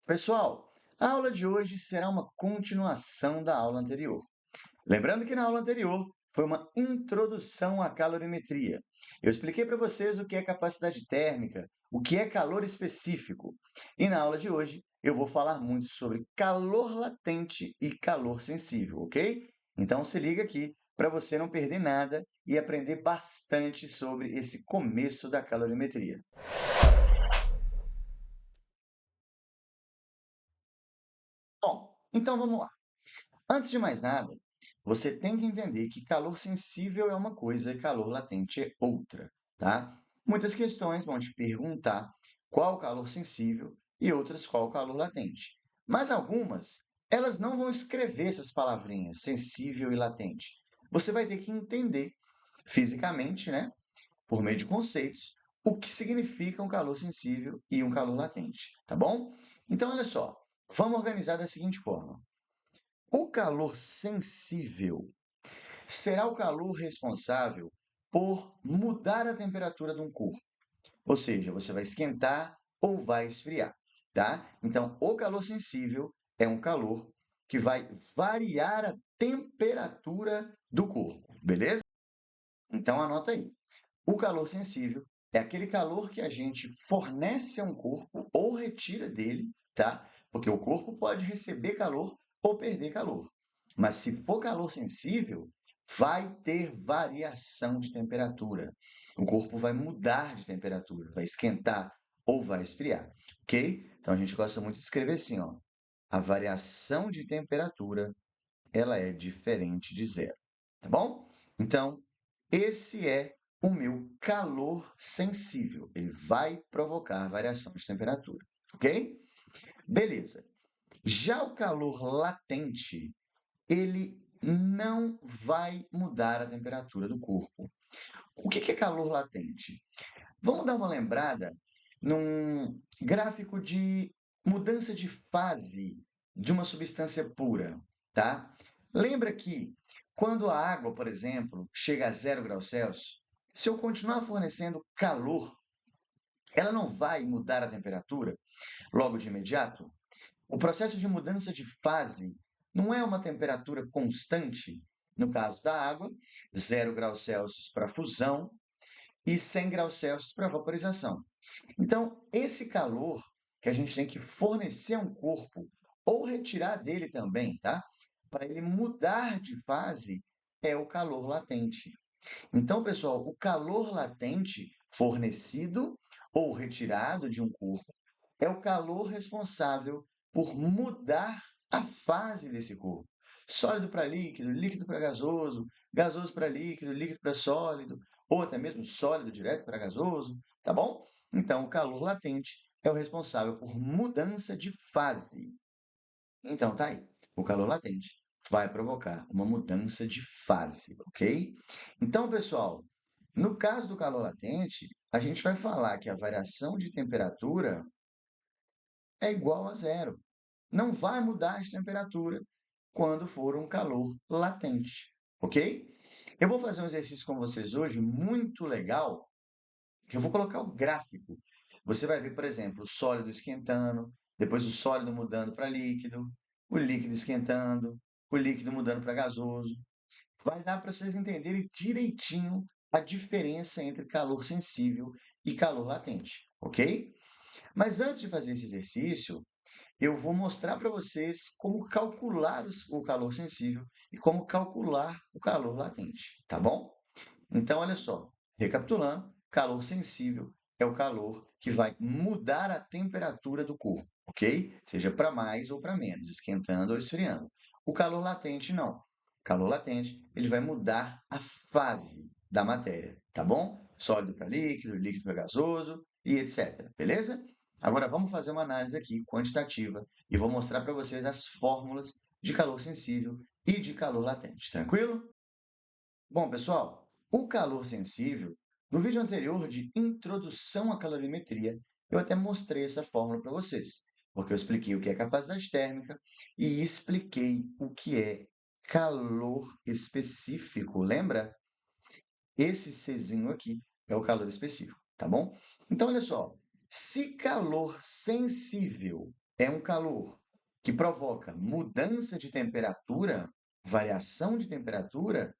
Pessoal, a aula de hoje será uma continuação da aula anterior. Lembrando que na aula anterior foi uma introdução à calorimetria. Eu expliquei para vocês o que é capacidade térmica, o que é calor específico. E na aula de hoje eu vou falar muito sobre calor latente e calor sensível, ok? Então se liga aqui para você não perder nada e aprender bastante sobre esse começo da calorimetria. Bom, então vamos lá. Antes de mais nada, você tem que entender que calor sensível é uma coisa e calor latente é outra, tá? Muitas questões vão te perguntar qual o calor sensível e outras qual o calor latente. Mas algumas, elas não vão escrever essas palavrinhas, sensível e latente. Você vai ter que entender fisicamente, né, por meio de conceitos, o que significa um calor sensível e um calor latente, tá bom? Então, olha só, vamos organizar da seguinte forma. O calor sensível será o calor responsável por mudar a temperatura de um corpo. Ou seja, você vai esquentar ou vai esfriar, tá? Então, o calor sensível é um calor que vai variar a temperatura do corpo, beleza? Então, anota aí. O calor sensível é aquele calor que a gente fornece a um corpo ou retira dele, tá? Porque o corpo pode receber calor ou perder calor. Mas se for calor sensível, vai ter variação de temperatura. O corpo vai mudar de temperatura, vai esquentar ou vai esfriar, ok? Então a gente gosta muito de escrever assim, ó. A variação de temperatura, ela é diferente de zero, tá bom? Então, esse é o meu calor sensível. Ele vai provocar variação de temperatura, ok? Beleza. Já o calor latente, ele não vai mudar a temperatura do corpo. O que é calor latente? Vamos dar uma lembrada num gráfico de mudança de fase de uma substância pura, tá? Lembra que quando a água, por exemplo, chega a 0 graus Celsius, se eu continuar fornecendo calor, ela não vai mudar a temperatura logo de imediato? O processo de mudança de fase não é uma temperatura constante? No caso da água, 0 graus Celsius para fusão e 100 graus Celsius para vaporização. Então, esse calor que a gente tem que fornecer a um corpo ou retirar dele também, tá? Para ele mudar de fase, é o calor latente. Então, pessoal, o calor latente fornecido ou retirado de um corpo é o calor responsável por mudar a fase desse corpo. Sólido para líquido, líquido para gasoso, gasoso para líquido, líquido para sólido, ou até mesmo sólido direto para gasoso, tá bom? Então, o calor latente é o responsável por mudança de fase. Então, tá aí. O calor latente vai provocar uma mudança de fase, ok? Então, pessoal, no caso do calor latente, a gente vai falar que a variação de temperatura é igual a zero. Não vai mudar de temperatura quando for um calor latente, ok? Eu vou fazer um exercício com vocês hoje muito legal, que eu vou colocar o gráfico. Você vai ver, por exemplo, o sólido esquentando, depois o sólido mudando para líquido, o líquido esquentando, o líquido mudando para gasoso. Vai dar para vocês entenderem direitinho a diferença entre calor sensível e calor latente, ok? Mas antes de fazer esse exercício, eu vou mostrar para vocês como calcular o calor sensível e como calcular o calor latente, tá bom? Então, olha só, recapitulando, calor sensível é o calor que vai mudar a temperatura do corpo, ok? Seja para mais ou para menos, esquentando ou esfriando. O calor latente, não. Calor latente, ele vai mudar a fase da matéria, tá bom? Sólido para líquido, líquido para gasoso e etc. Beleza? Agora vamos fazer uma análise aqui quantitativa e vou mostrar para vocês as fórmulas de calor sensível e de calor latente. Tranquilo? Bom, pessoal, o calor sensível, no vídeo anterior de introdução à calorimetria, eu até mostrei essa fórmula para vocês, porque eu expliquei o que é capacidade térmica e expliquei o que é calor específico. Lembra? Esse Czinho aqui é o calor específico, tá bom? Então, olha só, se calor sensível é um calor que provoca mudança de temperatura, variação de temperatura,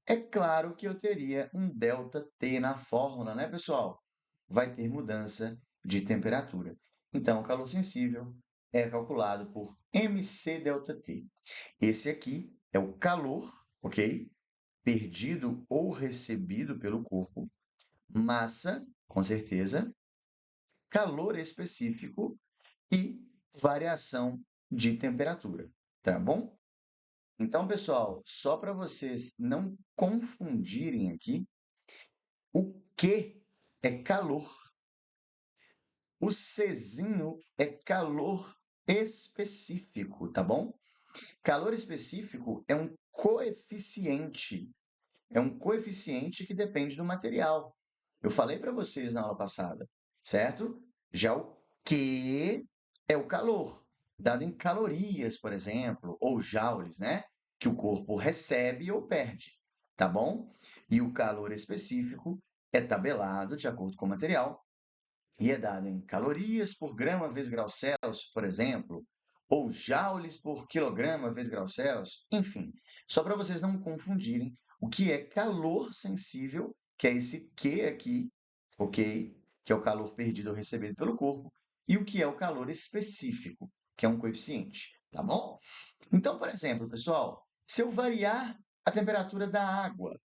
é claro que eu teria um ΔT na fórmula, né, pessoal? Vai ter mudança de temperatura. Então, o calor sensível é calculado por mc ΔT. Esse aqui é o calor, ok? Perdido ou recebido pelo corpo, massa, com certeza, calor específico e variação de temperatura, tá bom? Então, pessoal, só para vocês não confundirem aqui, o Q é calor, o Czinho é calor específico, tá bom? Calor específico é um coeficiente que depende do material. Eu falei para vocês na aula passada, certo? Já o Q é o calor, dado em calorias, por exemplo, ou joules, né? Que o corpo recebe ou perde, tá bom? E o calor específico é tabelado de acordo com o material e é dado em calorias por grama vezes grau Celsius, por exemplo, ou joules por quilograma vezes grau Celsius, enfim, só para vocês não confundirem o que é calor sensível, que é esse Q aqui, ok? Que é o calor perdido ou recebido pelo corpo, e o que é o calor específico, que é um coeficiente, tá bom? Então, por exemplo, pessoal, se eu variar a temperatura da água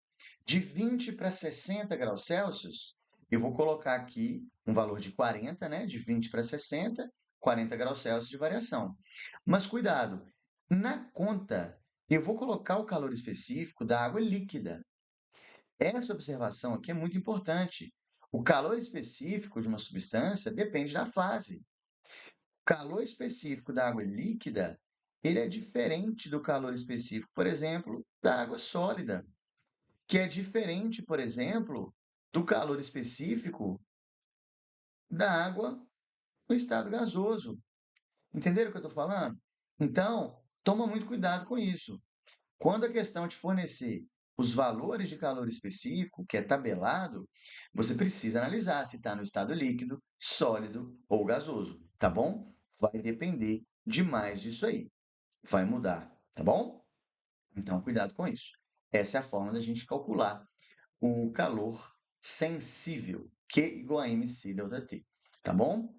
de 20 para 60 graus Celsius, eu vou colocar aqui um valor de 40, né? De 20 para 60, 40 graus Celsius de variação. Mas cuidado, na conta, eu vou colocar o calor específico da água líquida. Essa observação aqui é muito importante. O calor específico de uma substância depende da fase. O calor específico da água líquida, ele é diferente do calor específico, por exemplo, da água sólida, que é diferente, por exemplo, do calor específico da água no estado gasoso. Entenderam o que eu estou falando? Então, toma muito cuidado com isso. Quando a questão te fornecer os valores de calor específico, que é tabelado, você precisa analisar se está no estado líquido, sólido ou gasoso, tá bom? Vai depender demais disso aí. Vai mudar, tá bom? Então, cuidado com isso. Essa é a forma da gente calcular o calor sensível, Q igual a mc ΔT, tá bom?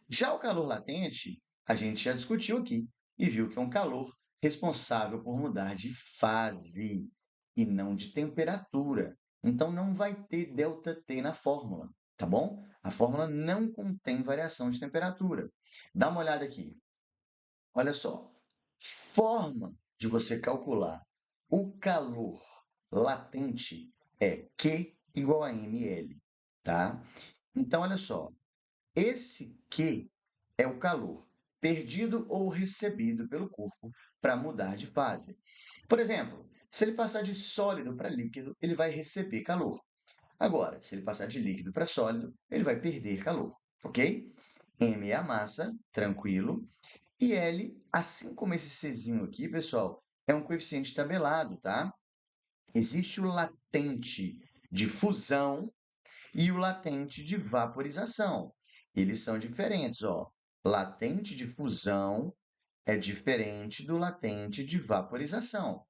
Já o calor latente, a gente já discutiu aqui e viu que é um calor responsável por mudar de fase e não de temperatura. Então, não vai ter ΔT na fórmula, tá bom? A fórmula não contém variação de temperatura. Dá uma olhada aqui. Olha só. Forma de você calcular o calor latente é Q igual a ml, tá? Então, olha só, esse Q é o calor perdido ou recebido pelo corpo para mudar de fase. Por exemplo, se ele passar de sólido para líquido, ele vai receber calor. Agora, se ele passar de líquido para sólido, ele vai perder calor, ok? M é a massa, tranquilo. E L, assim como esse Czinho aqui, pessoal, é um coeficiente tabelado, tá? Existe o latente de fusão e o latente de vaporização. Eles são diferentes, ó. Latente de fusão é diferente do latente de vaporização.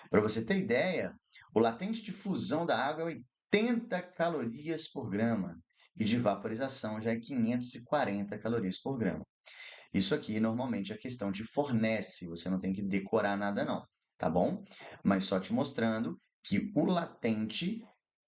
Para você ter ideia, o latente de fusão da água é 80 calorias por grama e de vaporização já é 540 calorias por grama. Isso aqui normalmente a questão te fornece, você não tem que decorar nada não, tá bom? Mas só te mostrando que o latente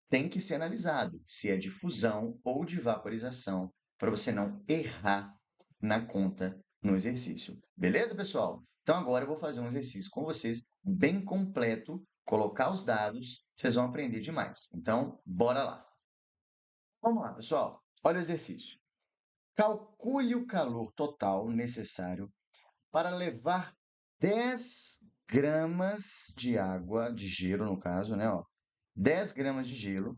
tem que ser analisado, se é de fusão ou de vaporização, para você não errar na conta no exercício. Beleza, pessoal? Então agora eu vou fazer um exercício com vocês bem completo, colocar os dados, vocês vão aprender demais. Então, bora lá. Vamos lá, pessoal. Olha o exercício. Calcule o calor total necessário para levar 10 gramas de água, de gelo no caso, né? Ó, 10 gramas de gelo,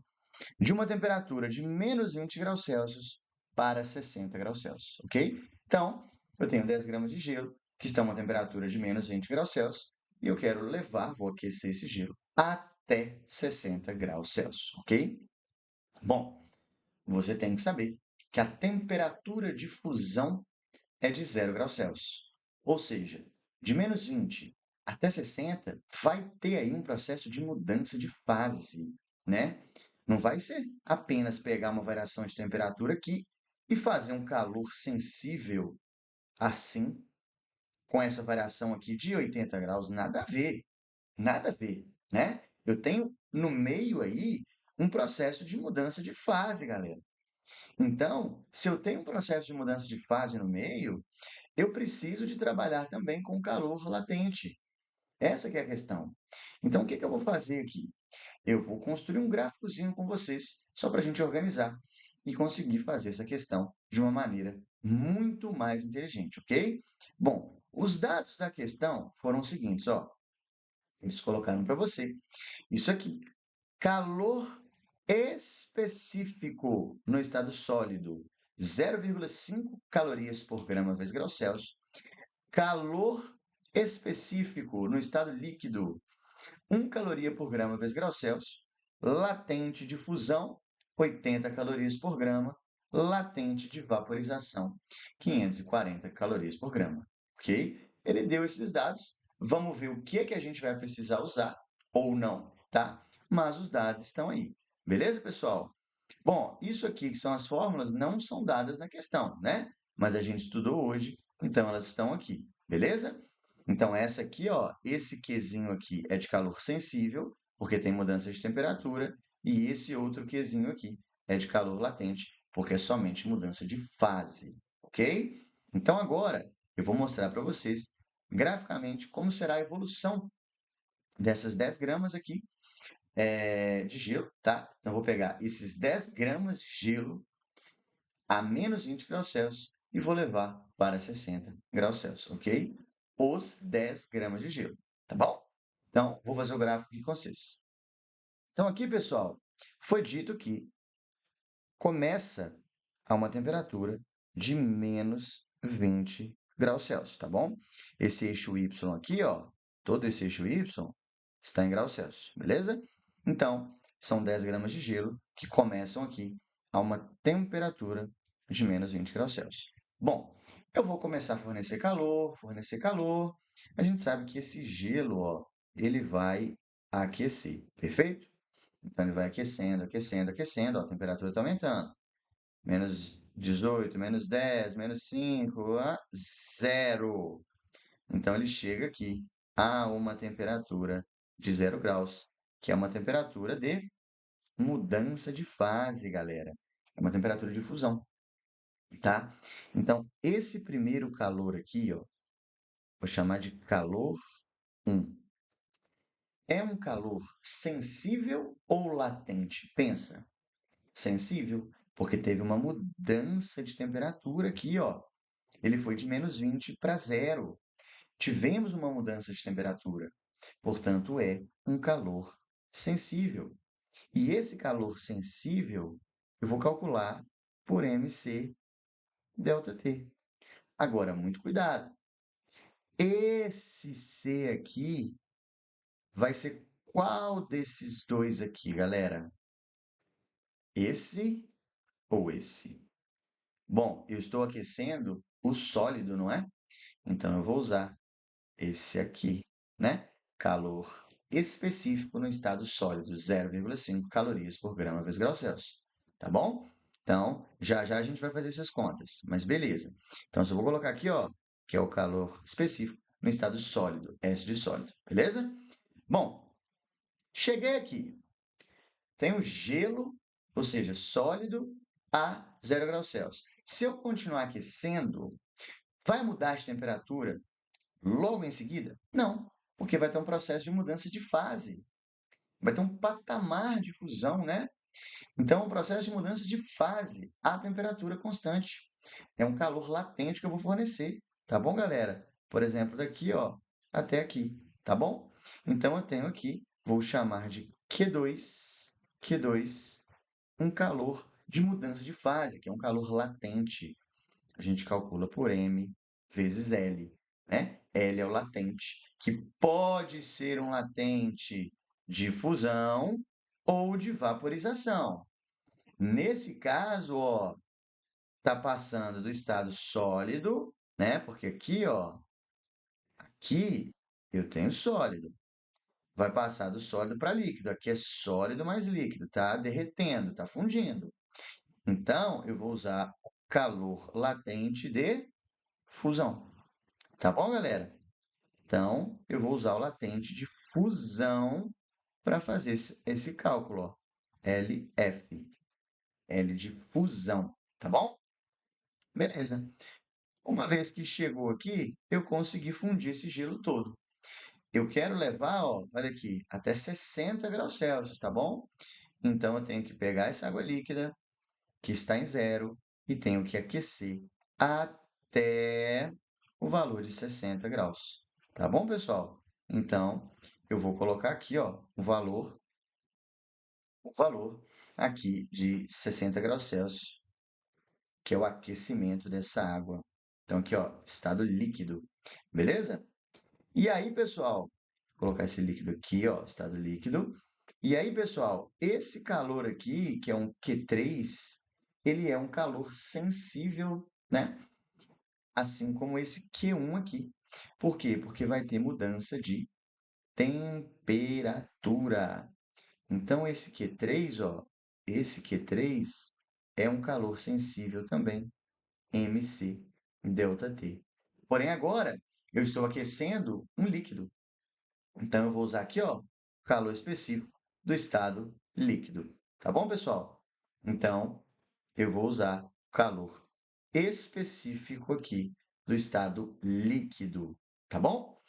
de uma temperatura de menos 20 graus Celsius para 60 graus Celsius, ok? Então, eu tenho 10 gramas de gelo, que está a uma temperatura de menos 20 graus Celsius, e eu quero levar, vou aquecer esse gelo, até 60 graus Celsius, ok? Bom, você tem que saber que a temperatura de fusão é de 0 graus Celsius. Ou seja, de menos 20 até 60, vai ter aí um processo de mudança de fase, né? Não vai ser apenas pegar uma variação de temperatura aqui e fazer um calor sensível assim, com essa variação aqui de 80 graus, nada a ver, né? Eu tenho no meio aí um processo de mudança de fase, galera. Então, se eu tenho um processo de mudança de fase no meio, eu preciso de trabalhar também com calor latente. Essa que é a questão. Então, o que que eu vou fazer aqui? Eu vou construir um gráficozinho com vocês, só para a gente organizar e conseguir fazer essa questão de uma maneira muito mais inteligente, ok? Bom, os dados da questão foram os seguintes, ó. Eles colocaram para você isso aqui. Calor específico no estado sólido, 0,5 calorias por grama vezes grau Celsius. Calor específico no estado líquido, 1 caloria por grama vezes grau Celsius. Latente de fusão, 80 calorias por grama. Latente de vaporização, 540 calorias por grama. Ok? Ele deu esses dados. Vamos ver o que é que a gente vai precisar usar ou não, tá? Mas os dados estão aí. Beleza, pessoal? Bom, isso aqui que são as fórmulas não são dadas na questão, né? Mas a gente estudou hoje, então elas estão aqui, beleza? Então essa aqui, ó, esse Qzinho aqui é de calor sensível, porque tem mudança de temperatura, e esse outro Qzinho aqui é de calor latente, porque é somente mudança de fase, ok? Então agora eu vou mostrar para vocês graficamente como será a evolução dessas 10 gramas aqui de gelo, tá? Então, eu vou pegar esses 10 gramas de gelo a menos 20 graus Celsius e vou levar para 60 graus Celsius, ok? Os 10 gramas de gelo, tá bom? Então, vou fazer o gráfico aqui com vocês. Então, aqui, pessoal, foi dito que começa a uma temperatura de menos 20 graus Celsius, tá bom? Esse eixo Y aqui, ó, todo esse eixo Y está em graus Celsius, beleza? Então, são 10 gramas de gelo que começam aqui a uma temperatura de menos 20 graus Celsius. Bom, eu vou começar a fornecer calor, fornecer calor. A gente sabe que esse gelo, ó, ele vai aquecer, perfeito? Então, ele vai aquecendo, aquecendo, aquecendo, ó, a temperatura está aumentando. Menos 18, menos 10, menos 5, zero. Então, ele chega aqui a uma temperatura de 0 graus, que é uma temperatura de mudança de fase, galera. É uma temperatura de fusão, tá? Então, esse primeiro calor aqui, ó, vou chamar de calor 1. É um calor sensível ou latente? Pensa. Sensível, porque teve uma mudança de temperatura aqui, ó. Ele foi de menos 20 para zero. Tivemos uma mudança de temperatura, portanto, é um calor sensível. E esse calor sensível, eu vou calcular por mc ΔT. Agora, muito cuidado. Esse C aqui vai ser qual desses dois aqui, galera? Esse ou esse? Bom, eu estou aquecendo o sólido, não é? Então, eu vou usar esse aqui, né? Calor específico no estado sólido, 0,5 calorias por grama vezes grau Celsius. Tá bom? Então, já já a gente vai fazer essas contas, mas beleza. Então, eu só vou colocar aqui, ó, que é o calor específico no estado sólido, S de sólido, beleza? Bom, cheguei aqui. Tem o gelo, ou seja, sólido a 0 graus Celsius. Se eu continuar aquecendo, vai mudar de temperatura logo em seguida? Não, porque vai ter um processo de mudança de fase. Vai ter um patamar de fusão, né? Então, um processo de mudança de fase a temperatura constante. É um calor latente que eu vou fornecer, tá bom, galera? Por exemplo, daqui, ó, até aqui, tá bom? Então, eu tenho aqui, vou chamar de Q2, um calor de mudança de fase, que é um calor latente. A gente calcula por M vezes L, né? L é o latente, que pode ser um latente de fusão ou de vaporização. Nesse caso, ó, está passando do estado sólido né? Porque aqui, ó, aqui eu tenho sólido. Vai passar do sólido para líquido. Aqui é sólido mais líquido, tá derretendo, tá fundindo. Então, eu vou usar o calor latente de fusão. Tá bom, galera? Então, eu vou usar o latente de fusão para fazer esse cálculo, ó. LF. L de fusão, tá bom? Beleza. Uma vez que chegou aqui, eu consegui fundir esse gelo todo. Eu quero levar, ó, olha aqui, até 60 graus Celsius, tá bom? Então, eu tenho que pegar essa água líquida, que está em zero, e tenho que aquecer até o valor de 60 graus. Tá bom, pessoal? Então, eu vou colocar aqui, ó, o valor aqui de 60 graus Celsius, que é o aquecimento dessa água. Então, aqui, ó, estado líquido. Beleza? E aí, pessoal, vou colocar esse líquido aqui, ó, estado líquido. E aí, pessoal, esse calor aqui, que é um Q3, ele é um calor sensível, né? Assim como esse Q1 aqui. Por quê? Porque vai ter mudança de temperatura. Então, esse Q3, ó, esse Q3 é um calor sensível também, MC ΔT. Porém, agora eu estou aquecendo um líquido. Então, eu vou usar aqui, ó, calor específico do estado líquido. Tá bom, pessoal? Então, eu vou usar calor específico aqui do estado líquido. Tá bom?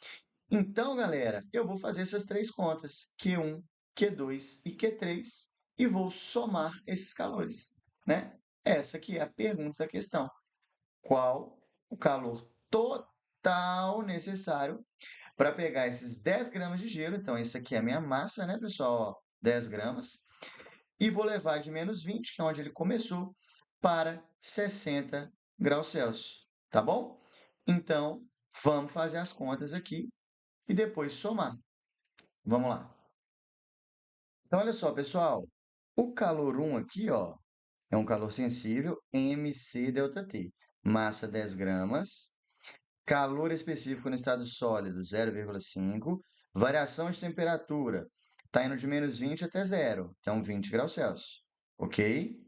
Então, galera, eu vou fazer essas três contas, Q1, Q2 e Q3, e vou somar esses calores, né? Essa aqui é a pergunta da questão. Qual o calor total necessário para pegar esses 10 gramas de gelo? Então, esse aqui é a minha massa, né, pessoal? Ó, 10 gramas. E vou levar de menos 20, que é onde ele começou, para 60 graus Celsius. Tá bom? Então, vamos fazer as contas aqui e depois somar. Vamos lá. Então, olha só, pessoal. O calor 1 aqui, ó, é um calor sensível, MC ΔT. Massa 10 gramas. Calor específico no estado sólido, 0,5. Variação de temperatura, está indo de menos 20 até zero, então 20 graus Celsius. Ok?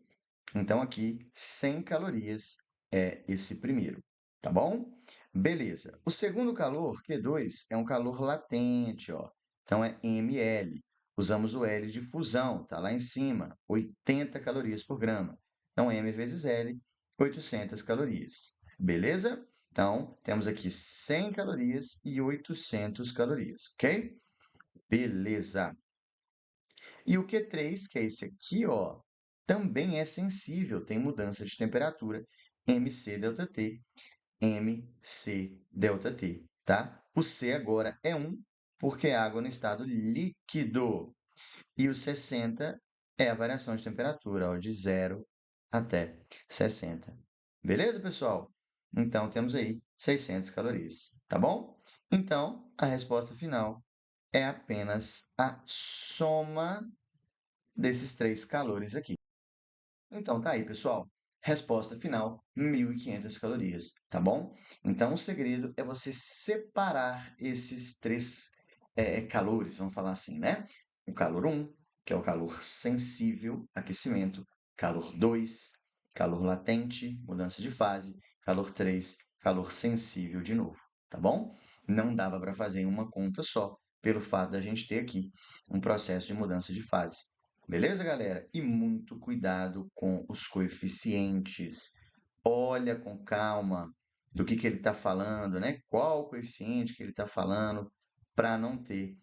Então, aqui, 100 calorias é esse primeiro, tá bom? Beleza. O segundo calor, Q2, é um calor latente, ó. Então, é ml. Usamos o L de fusão, tá lá em cima, 80 calorias por grama. Então, M vezes L, 800 calorias. Beleza? Então, temos aqui 100 calorias e 800 calorias, ok? Beleza. E o Q3, que é esse aqui, ó, também é sensível, tem mudança de temperatura, MC ΔT, MC ΔT, tá? O C agora é 1, porque é água no estado líquido. E o 60 é a variação de temperatura, ó, de 0 até 60. Beleza, pessoal? Então, temos aí 600 calorias, tá bom? Então, a resposta final é apenas a soma desses três calores aqui. Então, tá aí, pessoal. Resposta final, 1.500 calorias, tá bom? Então, o segredo é você separar esses três calores, vamos falar assim, né? O calor 1, que é o calor sensível, aquecimento. Calor 2, calor latente, mudança de fase. Calor 3, calor sensível de novo, tá bom? Não dava para fazer em uma conta só, pelo fato da gente ter aqui um processo de mudança de fase. Beleza, galera? E muito cuidado com os coeficientes. Olha com calma do que ele está falando, né? Qual o coeficiente que ele está falando, para não ter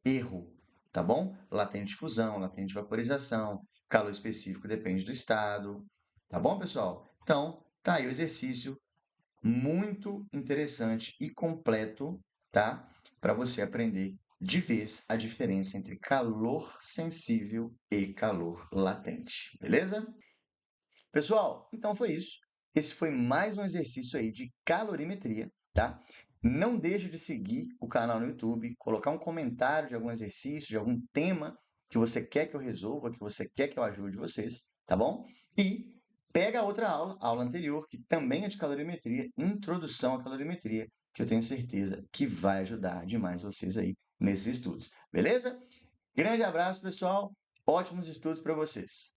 erro, tá bom? Latente fusão, latente vaporização, calor específico depende do estado, tá bom, pessoal? Então, tá aí o exercício muito interessante e completo, tá? Para você aprender de vez a diferença entre calor sensível e calor latente, beleza? Pessoal, então foi isso. Esse foi mais um exercício aí de calorimetria, tá? Não deixe de seguir o canal no YouTube, colocar um comentário de algum exercício, de algum tema que você quer que eu resolva, que você quer que eu ajude vocês, tá bom? E pega a outra aula, a aula anterior, que também é de calorimetria, introdução à calorimetria, que eu tenho certeza que vai ajudar demais vocês aí nesses estudos, beleza? Grande abraço, pessoal. Ótimos estudos para vocês.